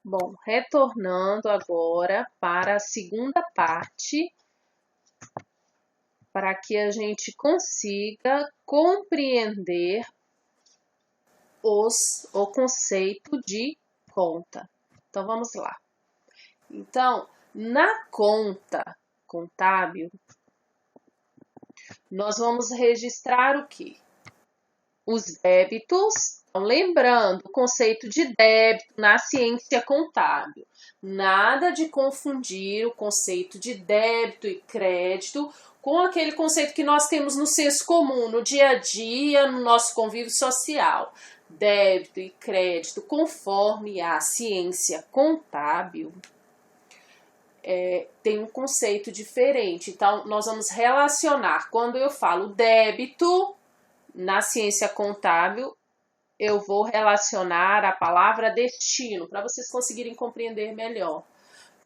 Bom, retornando agora para a segunda parte, para que a gente consiga compreender o conceito de conta. Então, vamos lá. Então, na conta contábil, nós vamos registrar o quê? Os débitos. Então, lembrando o conceito de débito na ciência contábil. Nada de confundir o conceito de débito e crédito com aquele conceito que nós temos no senso comum, no dia a dia, no nosso convívio social. Débito e crédito, conforme a ciência contábil, tem um conceito diferente. Então, nós vamos relacionar. Quando eu falo débito, na ciência contábil, eu vou relacionar a palavra destino, para vocês conseguirem compreender melhor.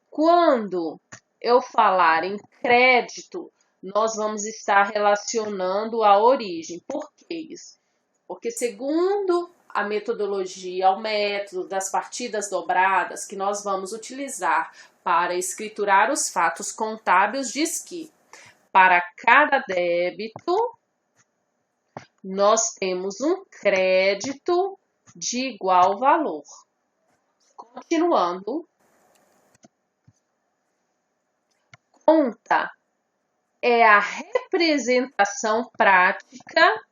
Quando eu falar em crédito, nós vamos estar relacionando a origem. Por que isso? Porque segundo a metodologia, o método das partidas dobradas que nós vamos utilizar para escriturar os fatos contábeis, diz que para cada débito nós temos um crédito de igual valor. Continuando, conta é a representação prática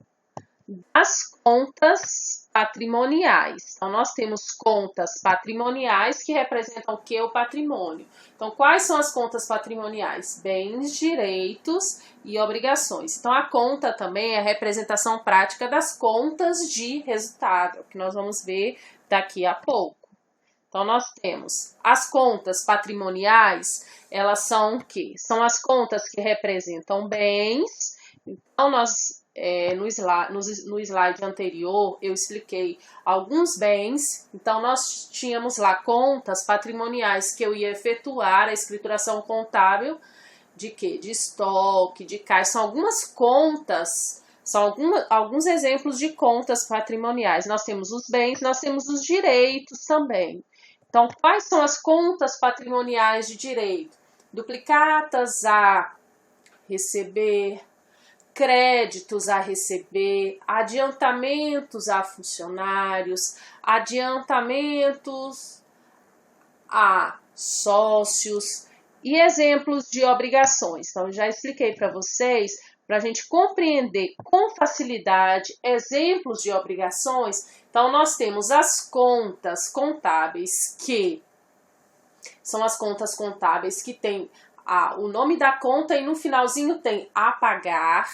das contas patrimoniais. Então, nós temos contas patrimoniais que representam o que? O patrimônio. Então, quais são as contas patrimoniais? Bens, direitos e obrigações. Então, a conta também é a representação prática das contas de resultado, que nós vamos ver daqui a pouco. Então, nós temos as contas patrimoniais, elas são o quê? São as contas que representam bens. Então, no slide anterior, eu expliquei alguns bens. Então, nós tínhamos lá contas patrimoniais que eu ia efetuar a escrituração contábil de quê? De estoque, de caixa. São algumas contas, alguns exemplos de contas patrimoniais. Nós temos os bens, nós temos os direitos também. Então, quais são as contas patrimoniais de direito? Duplicatas a receber, créditos a receber, adiantamentos a funcionários, adiantamentos a sócios e exemplos de obrigações. Então, eu já expliquei para vocês, para a gente compreender com facilidade exemplos de obrigações. Então, nós temos as contas contábeis, que são as contas contábeis que tem o nome da conta e no finalzinho tem a pagar,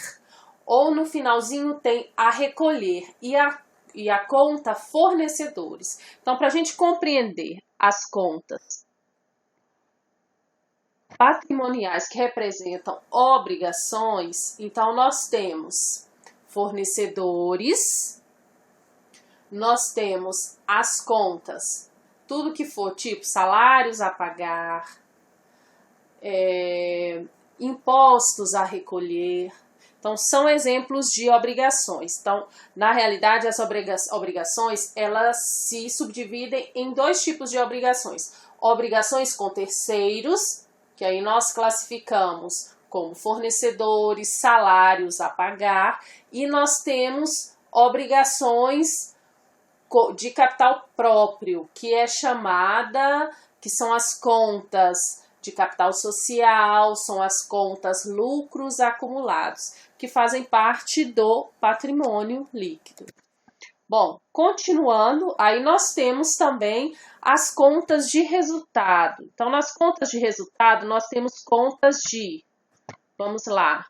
ou no finalzinho tem a recolher e a conta fornecedores. Então, para a gente compreender as contas patrimoniais que representam obrigações, então nós temos fornecedores, nós temos as contas, tudo que for tipo salários a pagar, impostos a recolher. Então, são exemplos de obrigações. Então, na realidade, as obrigações, elas se subdividem em dois tipos de obrigações. Obrigações com terceiros, que aí nós classificamos como fornecedores, salários a pagar, e nós temos obrigações de capital próprio, que são as contas de capital social, são as contas lucros acumulados, que fazem parte do patrimônio líquido. Bom, continuando, aí nós temos também as contas de resultado. Então, nas contas de resultado, nós temos contas de, vamos lá,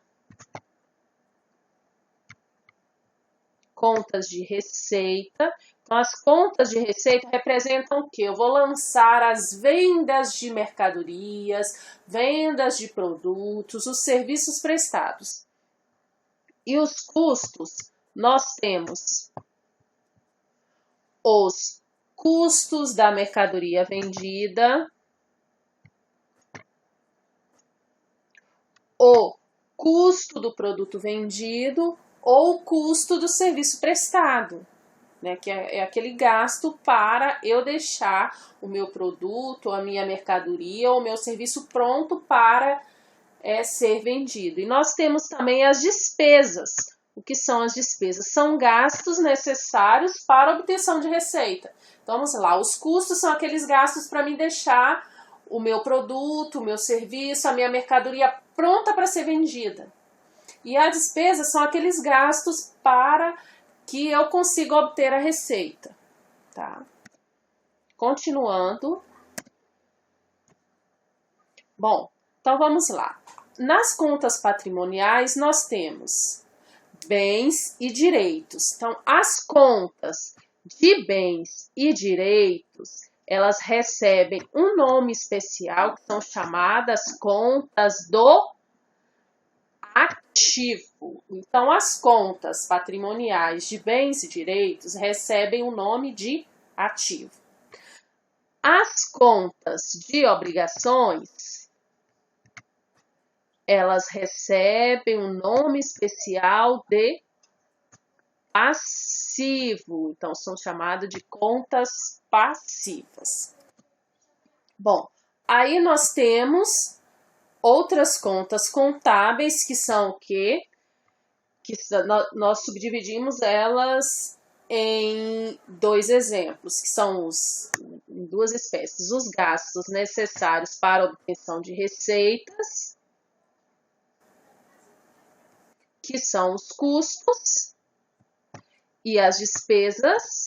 contas de receita. Então, as contas de receita representam o quê? Eu vou lançar as vendas de mercadorias, vendas de produtos, os serviços prestados. E os custos, nós temos os custos da mercadoria vendida, o custo do produto vendido ou o custo do serviço prestado. né? Que é aquele gasto para eu deixar o meu produto, a minha mercadoria ou o meu serviço pronto para ser vendido. E nós temos também as despesas. O que são as despesas? São gastos necessários para a obtenção de receita. Então, vamos lá, os custos são aqueles gastos para me deixar o meu produto, o meu serviço, a minha mercadoria pronta para ser vendida. E as despesas são aqueles gastos para que eu consiga obter a receita. Tá? Continuando. Bom, então vamos lá. Nas contas patrimoniais, nós temos bens e direitos. Então, as contas de bens e direitos, elas recebem um nome especial, que são chamadas contas do ativo. Então, as contas patrimoniais de bens e direitos recebem o nome de ativo. As contas de obrigações, elas recebem um nome especial de passivo. Então, são chamadas de contas passivas. Bom, aí nós temos outras contas contábeis, que são o quê? Nós subdividimos elas em dois exemplos, que são em duas espécies. Os gastos necessários para a obtenção de receitas, que são os custos, e as despesas.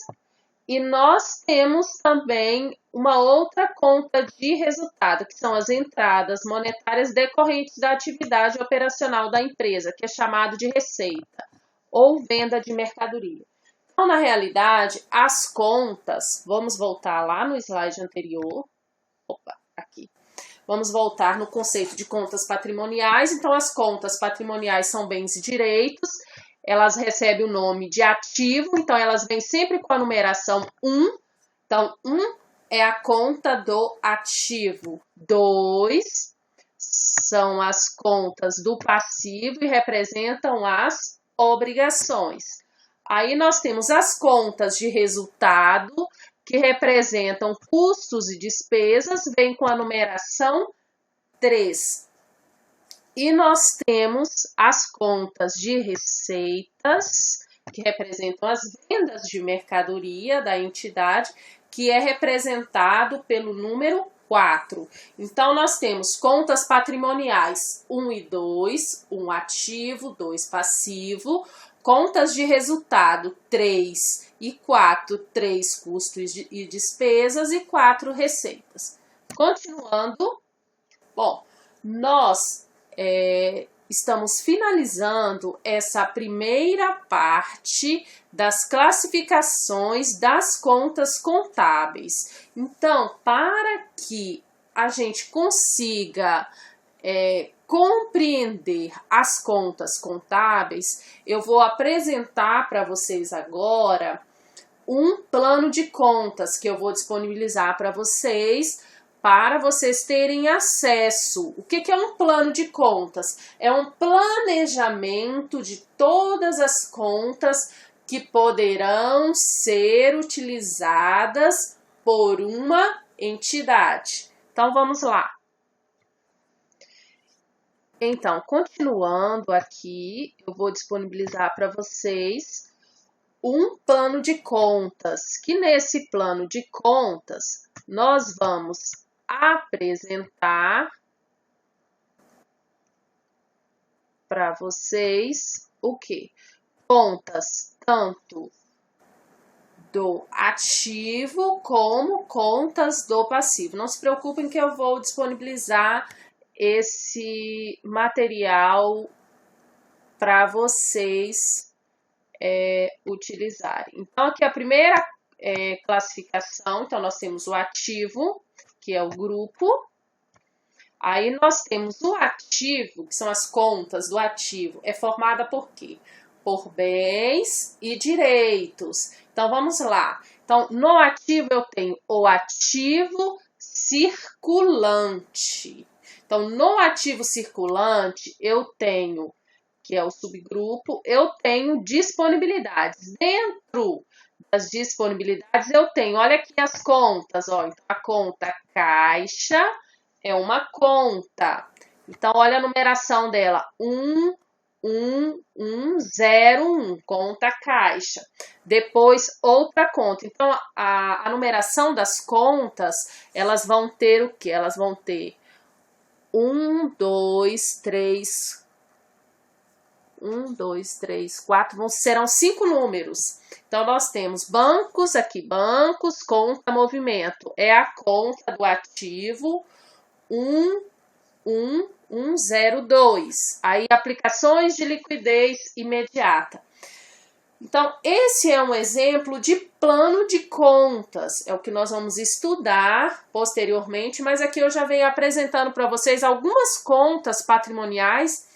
E nós temos também uma outra conta de resultado, que são as entradas monetárias decorrentes da atividade operacional da empresa, que é chamado de receita ou venda de mercadoria. Então, na realidade, as contas, vamos voltar lá no slide anterior. Opa, aqui. Vamos voltar no conceito de contas patrimoniais. Então, as contas patrimoniais são bens e direitos. Elas recebem o nome de ativo. Então, elas vêm sempre com a numeração 1. Então, 1 é a conta do ativo. 2 são as contas do passivo e representam as obrigações. Aí, nós temos as contas de resultado, que representam custos e despesas, vem com a numeração 3. E nós temos as contas de receitas, que representam as vendas de mercadoria da entidade, que é representado pelo número 4. Então, nós temos contas patrimoniais 1 e 2, 1 ativo, 2 passivo. Contas de resultado 3 e 4, 3 custos e despesas e 4 receitas. Continuando, bom, nós estamos finalizando essa primeira parte das classificações das contas contábeis. Então, para que a gente consiga compreender as contas contábeis, eu vou apresentar para vocês agora um plano de contas que eu vou disponibilizar para vocês terem acesso. O que é um plano de contas? É um planejamento de todas as contas que poderão ser utilizadas por uma entidade. Então, vamos lá. Então, continuando aqui, eu vou disponibilizar para vocês um plano de contas, que nesse plano de contas nós vamos apresentar para vocês o quê? Contas tanto do ativo como contas do passivo. Não se preocupem que eu vou disponibilizar esse material para vocês utilizarem. Então, aqui a primeira classificação, então nós temos o ativo, que é o grupo. Aí nós temos o ativo, que são as contas do ativo, é formada por quê? Por bens e direitos. Então, vamos lá. Então, no ativo eu tenho o ativo circulante. Então, no ativo circulante, eu tenho, que é o subgrupo, eu tenho disponibilidades. Dentro das disponibilidades, eu tenho, olha aqui as contas, ó, então, a conta caixa é uma conta. Então, olha a numeração dela, 11101, conta caixa. Depois, outra conta. Então, a numeração das contas, elas vão ter o quê? Elas vão ter 1, 2, 3, 4, serão 5 números. Então, nós temos bancos aqui, bancos, conta, movimento. É a conta do ativo 11102. Aí, aplicações de liquidez imediata. Então, esse é um exemplo de plano de contas. É o que nós vamos estudar posteriormente, mas aqui eu já venho apresentando para vocês algumas contas patrimoniais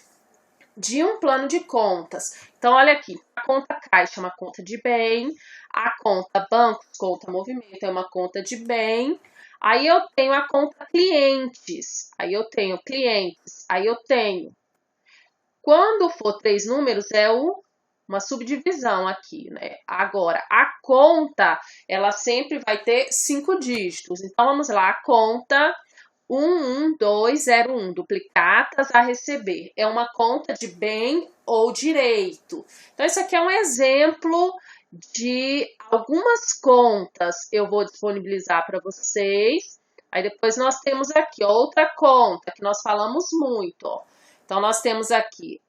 de um plano de contas. Então, olha aqui, a conta caixa é uma conta de bem, a conta bancos, conta movimento, é uma conta de bem. Aí eu tenho a conta clientes, aí eu tenho clientes, aí eu tenho. Quando for 3 números, uma subdivisão aqui, né? Agora, a conta, ela sempre vai ter 5 dígitos. Então, vamos lá, a conta 11201, duplicatas a receber. É uma conta de bem ou direito. Então, esse aqui é um exemplo de algumas contas eu vou disponibilizar para vocês. Aí depois nós temos aqui outra conta que nós falamos muito, ó. Então, nós temos aqui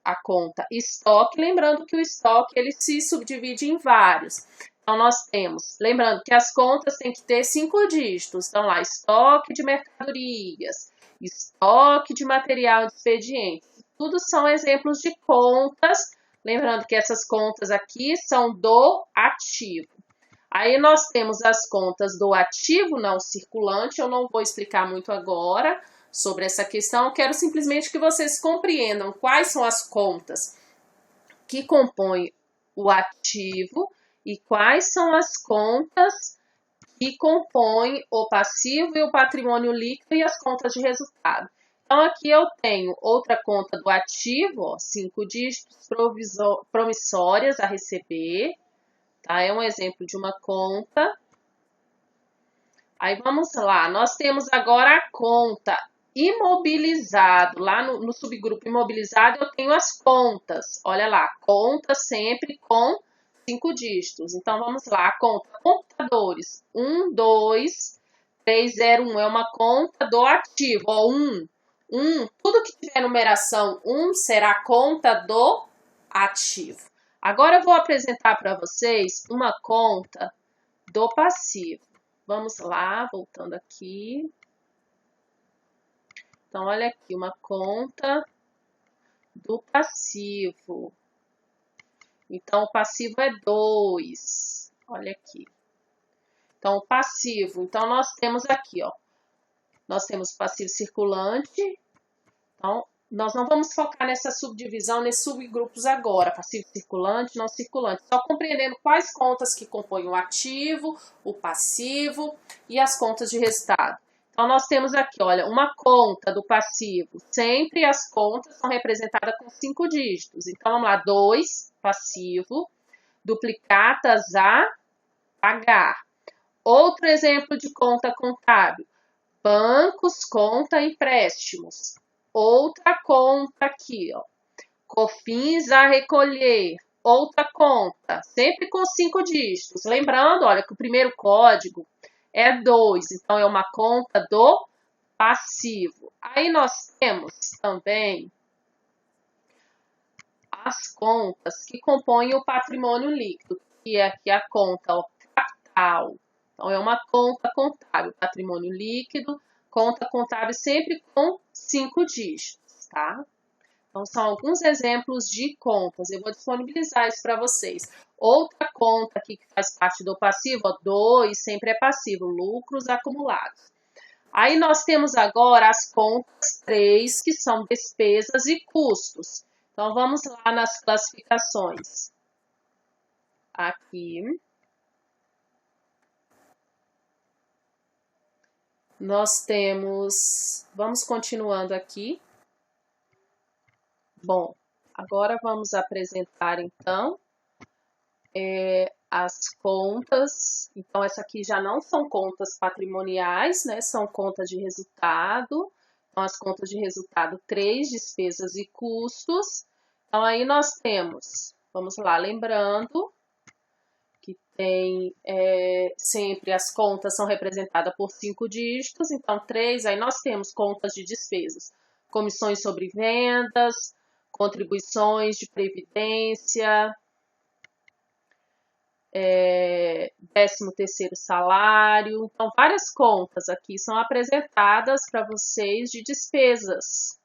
a conta estoque, lembrando que o estoque ele se subdivide em vários. Então, nós temos, lembrando que as contas têm que ter 5 dígitos. Então, lá, estoque de mercadorias, estoque de material de expediente. Tudo são exemplos de contas. Lembrando que essas contas aqui são do ativo. Aí, nós temos as contas do ativo não circulante. Eu não vou explicar muito agora sobre essa questão. Eu quero simplesmente que vocês compreendam quais são as contas que compõem o ativo e quais são as contas que compõem o passivo e o patrimônio líquido e as contas de resultado. Então, aqui eu tenho outra conta do ativo, ó, 5 dígitos promissórias a receber, tá? É um exemplo de uma conta. Aí, vamos lá, nós temos agora a conta imobilizado. Lá no subgrupo imobilizado, eu tenho as contas. Olha lá, conta sempre com 5 dígitos. Então, vamos lá, a conta computadores 12301 é uma conta do ativo. Ó, 1, tudo que tiver numeração 1 será a conta do ativo. Agora, eu vou apresentar para vocês uma conta do passivo. Vamos lá, voltando aqui. Então, olha aqui, uma conta do passivo. Então, o passivo é 2. Olha aqui. Então, o passivo. Então, nós temos aqui, ó. Nós temos passivo circulante. Então, nós não vamos focar nessa subdivisão, nesses subgrupos agora. Passivo circulante, não circulante. Só compreendendo quais contas que compõem o ativo, o passivo e as contas de resultado. Então, nós temos aqui, olha, uma conta do passivo. Sempre as contas são representadas com 5 dígitos. Então, vamos lá, 2, passivo, duplicatas a pagar. Outro exemplo de conta contábil, bancos, conta, empréstimos. Outra conta aqui, ó, COFINS a recolher. Outra conta, sempre com 5 dígitos. Lembrando, olha, que o primeiro código é 2, então é uma conta do passivo. Aí nós temos também as contas que compõem o patrimônio líquido, que é aqui a conta ó, capital. Então, é uma conta contábil, patrimônio líquido, conta contábil sempre com 5 dígitos, tá? Então, são alguns exemplos de contas. Eu vou disponibilizar isso para vocês. Outra conta aqui que faz parte do passivo, ó, 2, sempre é passivo, lucros acumulados. Aí nós temos agora as contas 3, que são despesas e custos. Então, vamos lá nas classificações. Aqui. Nós temos... Vamos continuando aqui. Bom, agora vamos apresentar, então, as contas. Então, essa aqui já não são contas patrimoniais, né? São contas de resultado. Então, as contas de resultado 3, despesas e custos. Então, aí nós temos, vamos lá, lembrando que tem sempre as contas são representadas por 5 dígitos. Então, 3, aí nós temos contas de despesas, comissões sobre vendas, contribuições de previdência, 13º salário. Então, várias contas aqui são apresentadas para vocês de despesas.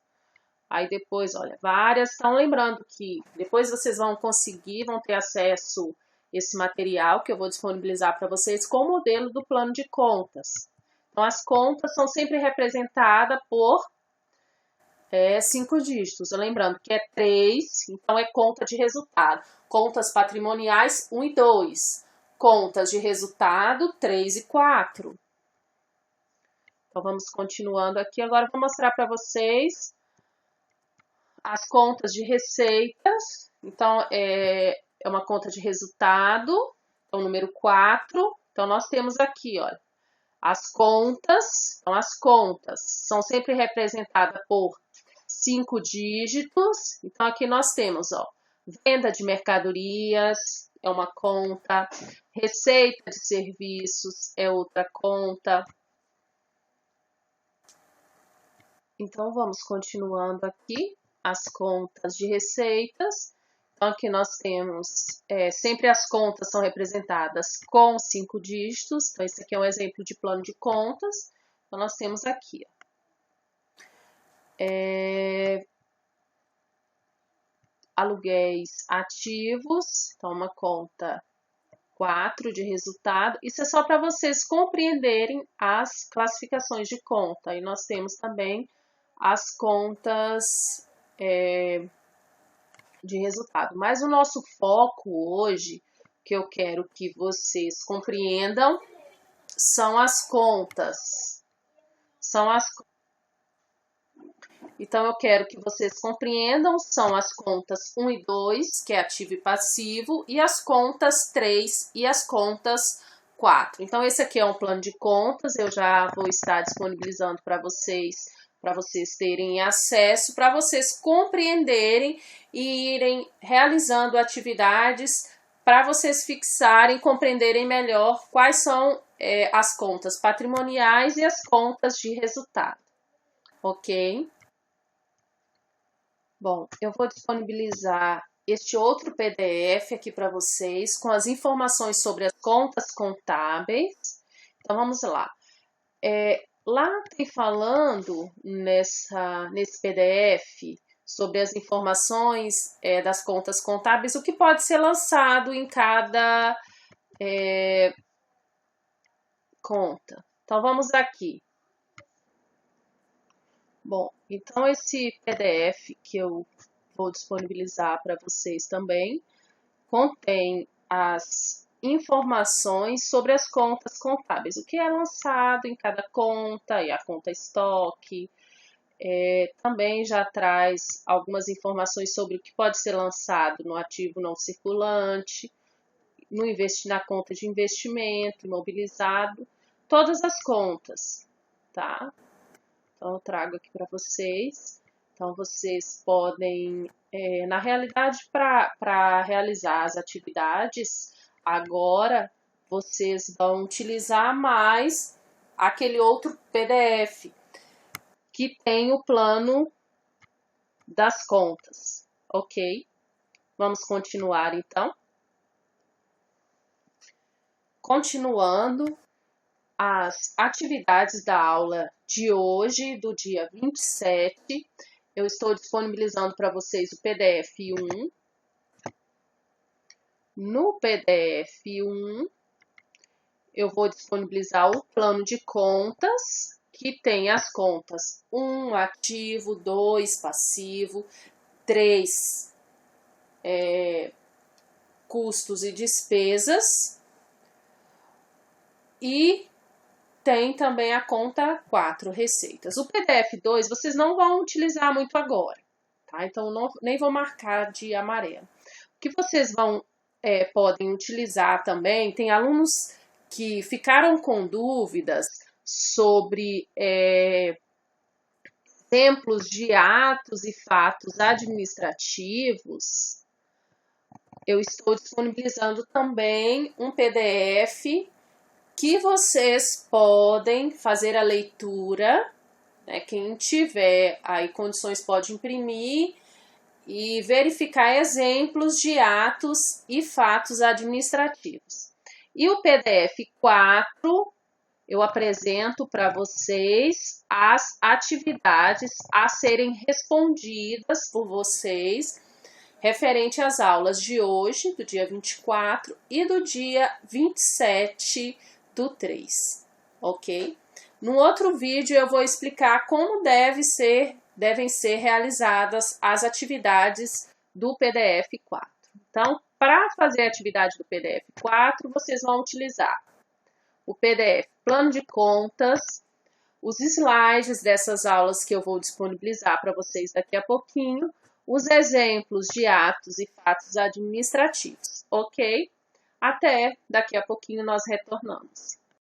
Aí depois, olha, várias. Estão lembrando que depois vocês vão ter acesso a esse material que eu vou disponibilizar para vocês com o modelo do plano de contas. Então, as contas são sempre representadas por 5 dígitos. Lembrando que é 3, então é conta de resultado. Contas patrimoniais 1 e 2. Contas de resultado 3 e 4. Então, vamos continuando aqui. Agora, eu vou mostrar para vocês as contas de receitas. Então, é uma conta de resultado, então, número 4. Então, nós temos aqui, olha, as contas. Então, as contas são sempre representadas por 5 dígitos. Então, aqui nós temos, ó, venda de mercadorias é uma conta, receita de serviços é outra conta. Então, vamos continuando aqui as contas de receitas. Então, aqui nós temos, sempre as contas são representadas com 5 dígitos. Então, esse aqui é um exemplo de plano de contas. Então, nós temos aqui, ó, aluguéis ativos, então uma conta 4 de resultado. Isso é só para vocês compreenderem as classificações de conta. E nós temos também as contas de resultado. Mas o nosso foco hoje, que eu quero que vocês compreendam, são as contas. Então, eu quero que vocês compreendam, são as contas 1 e 2, que é ativo e passivo, e as contas 3 e as contas 4. Então, esse aqui é um plano de contas, eu já vou estar disponibilizando para vocês terem acesso, para vocês compreenderem e irem realizando atividades para vocês fixarem, compreenderem melhor quais são as contas patrimoniais e as contas de resultado, ok? Bom, eu vou disponibilizar este outro PDF aqui para vocês com as informações sobre as contas contábeis. Então, vamos lá. Lá tem falando nesse PDF sobre as informações das contas contábeis, o que pode ser lançado em cada conta. Então, vamos aqui. Bom, então esse PDF que eu vou disponibilizar para vocês também contém as informações sobre as contas contábeis, o que é lançado em cada conta e a conta estoque. Também já traz algumas informações sobre o que pode ser lançado no ativo não circulante, na conta de investimento, imobilizado, todas as contas, tá? Então, eu trago aqui para vocês. Então, vocês podem, na realidade, para realizar as atividades, agora vocês vão utilizar mais aquele outro PDF que tem o plano das contas, ok? Vamos continuar, então. Continuando as atividades da aula de hoje, do dia 27, eu estou disponibilizando para vocês o PDF 1. No PDF 1, eu vou disponibilizar o plano de contas, que tem as contas 1 ativo, 2 passivo, 3 custos e despesas, e tem também a conta 4, receitas. O PDF 2 vocês não vão utilizar muito agora, tá? Então, nem vou marcar de amarelo. O que vocês vão podem utilizar também. Tem alunos que ficaram com dúvidas sobre exemplos de atos e fatos administrativos. Eu estou disponibilizando também um PDF que vocês podem fazer a leitura, né? Quem tiver aí condições pode imprimir e verificar exemplos de atos e fatos administrativos. E o PDF 4, eu apresento para vocês as atividades a serem respondidas por vocês referente às aulas de hoje, do dia 24 e do dia 27/3, ok? No outro vídeo eu vou explicar como devem ser realizadas as atividades do PDF 4. Então, para fazer a atividade do PDF 4, vocês vão utilizar o PDF Plano de Contas, os slides dessas aulas que eu vou disponibilizar para vocês daqui a pouquinho, os exemplos de atos e fatos administrativos, ok? Até daqui a pouquinho nós retornamos.